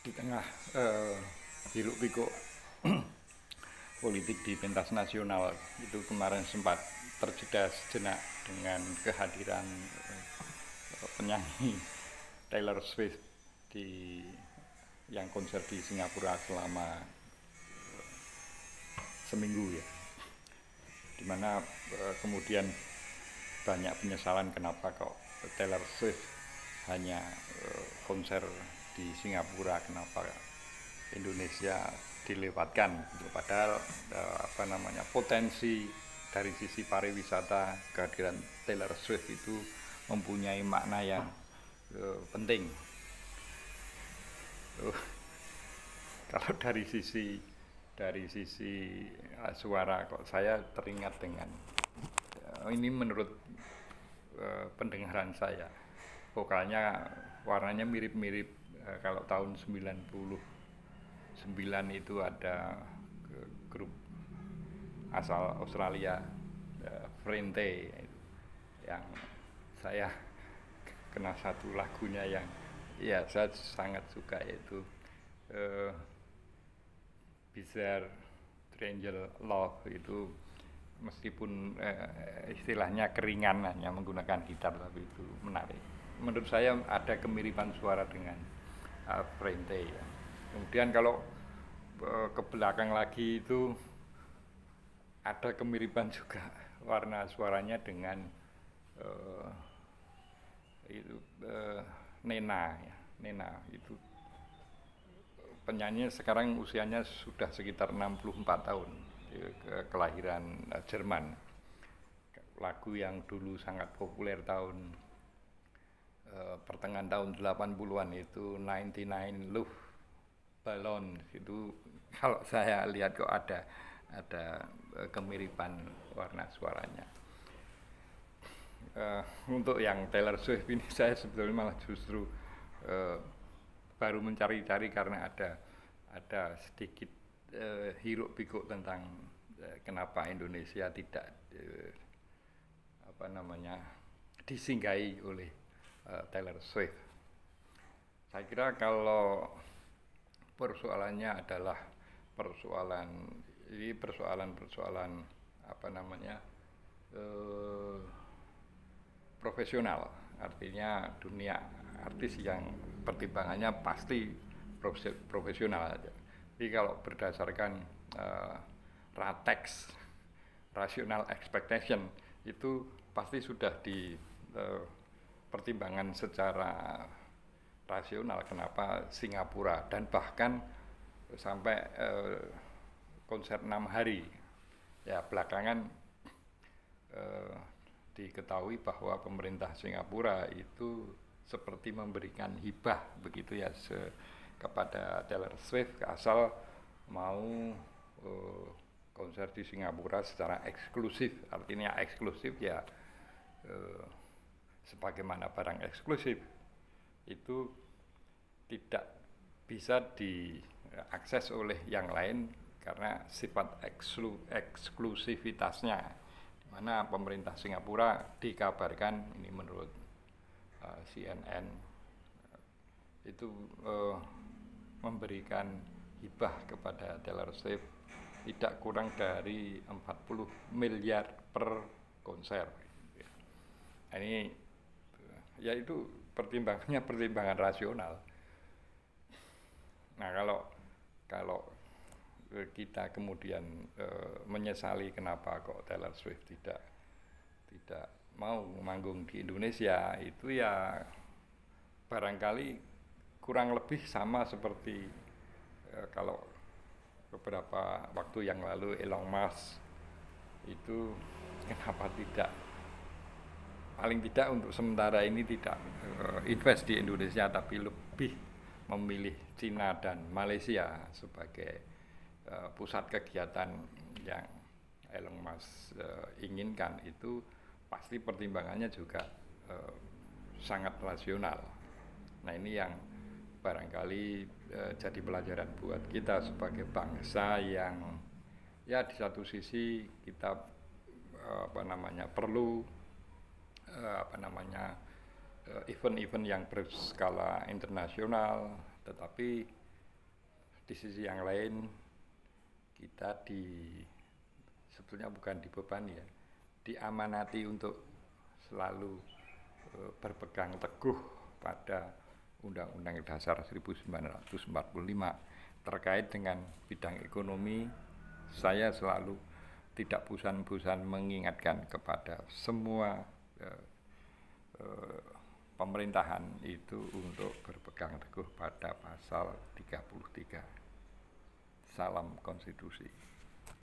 Di tengah hiruk-pikuk politik di pentas nasional itu kemarin sempat terjeda sejenak dengan kehadiran penyanyi Taylor Swift di yang konser di Singapura selama seminggu ya, dimana kemudian banyak penyesalan kenapa kok Taylor Swift hanya konser di Singapura, kenapa Indonesia dilewatkan. Padahal potensi dari sisi pariwisata kehadiran Taylor Swift itu mempunyai makna yang penting. Kalau dari sisi suara kok saya teringat dengan ini menurut pendengaran saya, vokalnya warnanya mirip-mirip kalau tahun 99 itu ada grup asal Australia, Frente, yang saya kenal satu lagunya yang ya saya sangat suka, yaitu Bizarre Stranger Love. Itu meskipun istilahnya keringan hanya menggunakan gitar, tapi itu menarik. Menurut saya ada kemiripan suara dengan Frente ya. Kemudian kalau ke belakang lagi itu ada kemiripan juga warna suaranya dengan Nena ya. Nena itu penyanyi sekarang usianya sudah sekitar 64 tahun, kelahiran Jerman. Lagu yang dulu sangat populer tahun pertengahan tahun 80-an itu 99 Luft Ballon, itu kalau saya lihat kok ada kemiripan warna suaranya. Untuk yang Taylor Swift ini saya sebetulnya malah justru baru mencari-cari karena ada sedikit hiruk-pikuk tentang kenapa Indonesia tidak disinggahi oleh Taylor Swift. Saya kira kalau persoalannya adalah persoalan profesional, artinya dunia artis yang pertimbangannya pasti profesional aja. Jadi kalau berdasarkan rateks rational expectation itu pasti sudah di pertimbangan secara rasional kenapa Singapura, dan bahkan sampai konser 6 hari ya. Belakangan diketahui bahwa pemerintah Singapura itu seperti memberikan hibah begitu ya kepada Taylor Swift asal mau konser di Singapura secara eksklusif. Artinya eksklusif ya sebagaimana barang eksklusif itu tidak bisa diakses oleh yang lain karena sifat eksklusivitasnya, di mana pemerintah Singapura dikabarkan, ini menurut CNN, itu memberikan hibah kepada Taylor Swift tidak kurang dari 40 miliar per konser. Ini ya itu pertimbangan rasional. Nah, kalau kita kemudian menyesali kenapa kok Taylor Swift tidak mau manggung di Indonesia, itu ya barangkali kurang lebih sama seperti kalau beberapa waktu yang lalu Elon Musk itu kenapa tidak, paling tidak untuk sementara ini tidak invest di Indonesia, tapi lebih memilih Cina dan Malaysia sebagai pusat kegiatan yang Elon Musk inginkan. Itu pasti pertimbangannya juga sangat rasional. Nah, ini yang barangkali jadi pelajaran buat kita sebagai bangsa yang ya di satu sisi kita perlu event-event yang berskala internasional, tetapi Di sisi yang lain kita sebetulnya bukan dibebani ya, diamanati untuk selalu berpegang teguh pada Undang-Undang Dasar 1945 terkait dengan bidang ekonomi. Saya selalu tidak bosan-bosan mengingatkan kepada semua pemerintahan itu untuk berpegang teguh pada pasal 33. Salam konstitusi.